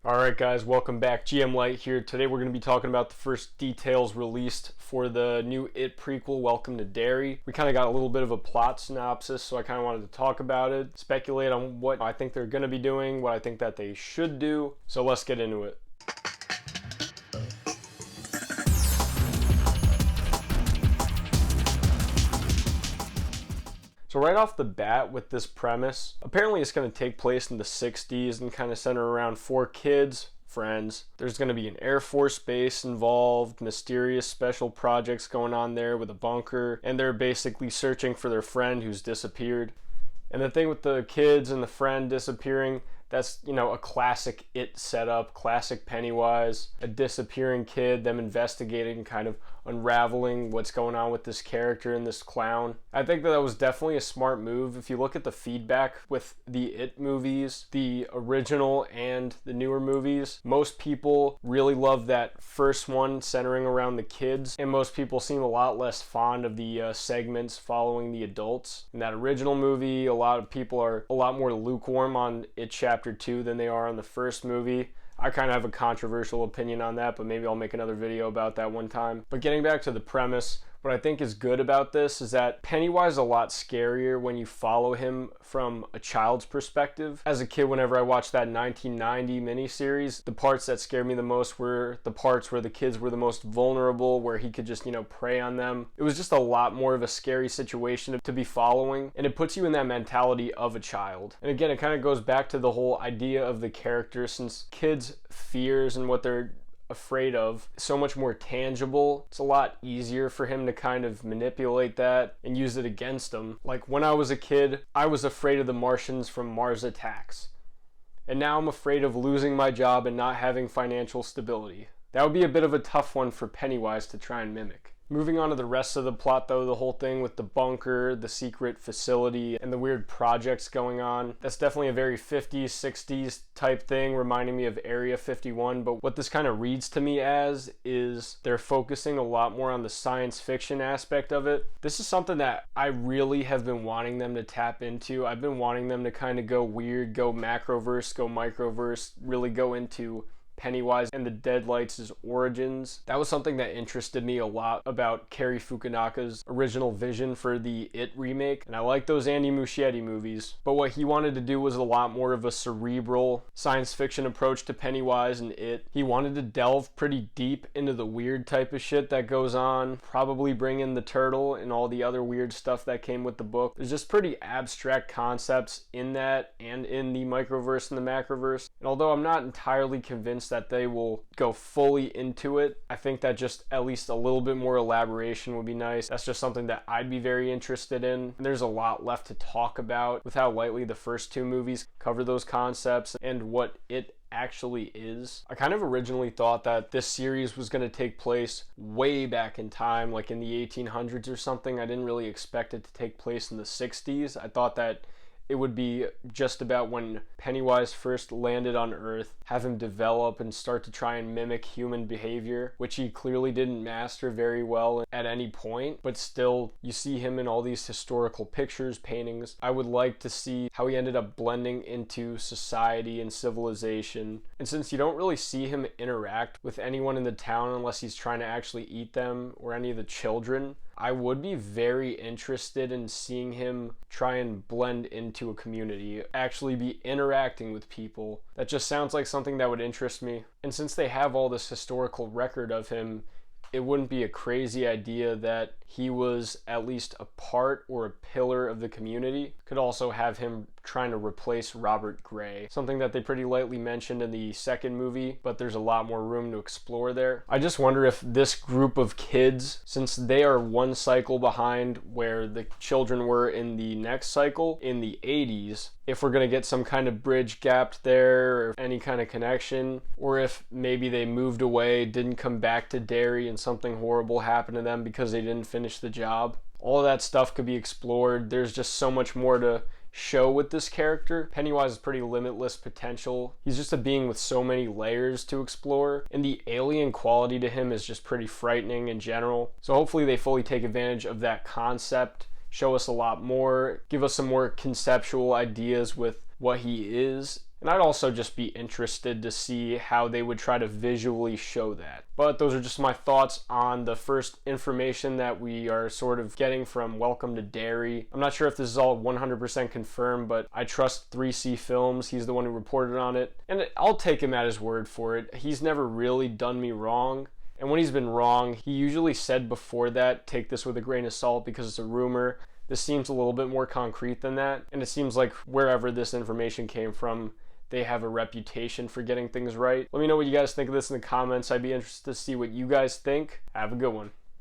Alright guys, welcome back. GM Light here. Today we're going to be talking about the first details released for the new It prequel, Welcome to Derry. We kind of got a little bit of a plot synopsis, so I kind of wanted to talk about it, speculate on what I think they're going to be doing, what I think that they should do. So let's get into it. So right off the bat with this premise, apparently it's going to take place in the 60s and kind of center around 4 kids, friends. There's going to be an Air Force base involved, mysterious special projects going on there with a bunker, and they're basically searching for their friend who's disappeared. And the thing with the kids and the friend disappearing, that's, a classic It setup, classic Pennywise, a disappearing kid, them investigating, kind of unraveling what's going on with this character and this clown. I think that was definitely a smart move. If you look at the feedback with the It movies, the original and the newer movies, most people really love that first one centering around the kids, and most people seem a lot less fond of the segments following the adults. In that original movie, a lot of people are a lot more lukewarm on It Chapter 2 than they are on the first movie. I kind of have a controversial opinion on that, but maybe I'll make another video about that one time. But getting back to the premise, what I think is good about this is that Pennywise is a lot scarier when you follow him from a child's perspective. As a kid, whenever I watched that 1990 miniseries, the parts that scared me the most were the parts where the kids were the most vulnerable, where he could just, prey on them. It was just a lot more of a scary situation to be following, and it puts you in that mentality of a child. And again, it kind of goes back to the whole idea of the character, since kids' fears and what they're afraid of so much more tangible. It's a lot easier for him to kind of manipulate that and use it against him. Like when I was a kid, I was afraid of the Martians from Mars Attacks, and now I'm afraid of losing my job and not having financial stability. That would be a bit of a tough one for Pennywise to try and mimic. Moving on to the rest of the plot though, the whole thing with the bunker, the secret facility, and the weird projects going on, that's definitely a very 50s, 60s type thing, reminding me of Area 51, but what this kind of reads to me as is they're focusing a lot more on the science fiction aspect of it. This is something that I really have been wanting them to tap into. I've been wanting them to kind of go weird, go macroverse, go microverse, really go into Pennywise and the Deadlights' origins. That was something that interested me a lot about Cary Fukunaka's original vision for the It remake, and I like those Andy Muschietti movies, but what he wanted to do was a lot more of a cerebral science fiction approach to Pennywise and It. He wanted to delve pretty deep into the weird type of shit that goes on, probably bring in the turtle and all the other weird stuff that came with the book. There's just pretty abstract concepts in that and in the microverse and the macroverse, and although I'm not entirely convinced that they will go fully into it, I think that just at least a little bit more elaboration would be nice. That's just something that I'd be very interested in. And there's a lot left to talk about with how lightly the first 2 movies cover those concepts and what it actually is. I kind of originally thought that this series was going to take place way back in time, like in the 1800s or something. I didn't really expect it to take place in the 60s. I thought that it would be just about when Pennywise first landed on Earth, have him develop and start to try and mimic human behavior, which he clearly didn't master very well at any point, but still you see him in all these historical pictures, paintings. I would like to see how he ended up blending into society and civilization. And since you don't really see him interact with anyone in the town unless he's trying to actually eat them or any of the children, I would be very interested in seeing him try and blend into a community, actually be interacting with people. That just sounds like something that would interest me. And since they have all this historical record of him, it wouldn't be a crazy idea that he was at least a part or a pillar of the community. Could also have him trying to replace Robert Gray, something that they pretty lightly mentioned in the second movie, but there's a lot more room to explore there. I just wonder if this group of kids, since they are one cycle behind where the children were in the next cycle in the 80s, if we're going to get some kind of bridge gapped there or any kind of connection, or if maybe they moved away, didn't come back to Derry and something horrible happened to them because they didn't finish the job. All of that stuff could be explored. There's just so much more to show with this character. Pennywise is pretty limitless potential. He's just a being with so many layers to explore, and the alien quality to him is just pretty frightening in general. So hopefully they fully take advantage of that concept, show us a lot more, give us some more conceptual ideas with what he is, And I'd also just be interested to see how they would try to visually show that. But those are just my thoughts on the first information that we are sort of getting from Welcome to Derry. I'm not sure if this is all 100% confirmed, but I trust 3C Films. He's the one who reported on it. And I'll take him at his word for it. He's never really done me wrong. And when he's been wrong, he usually said before that, take this with a grain of salt because it's a rumor. This seems a little bit more concrete than that. And it seems like wherever this information came from, they have a reputation for getting things right. Let me know what you guys think of this in the comments. I'd be interested to see what you guys think. Have a good one.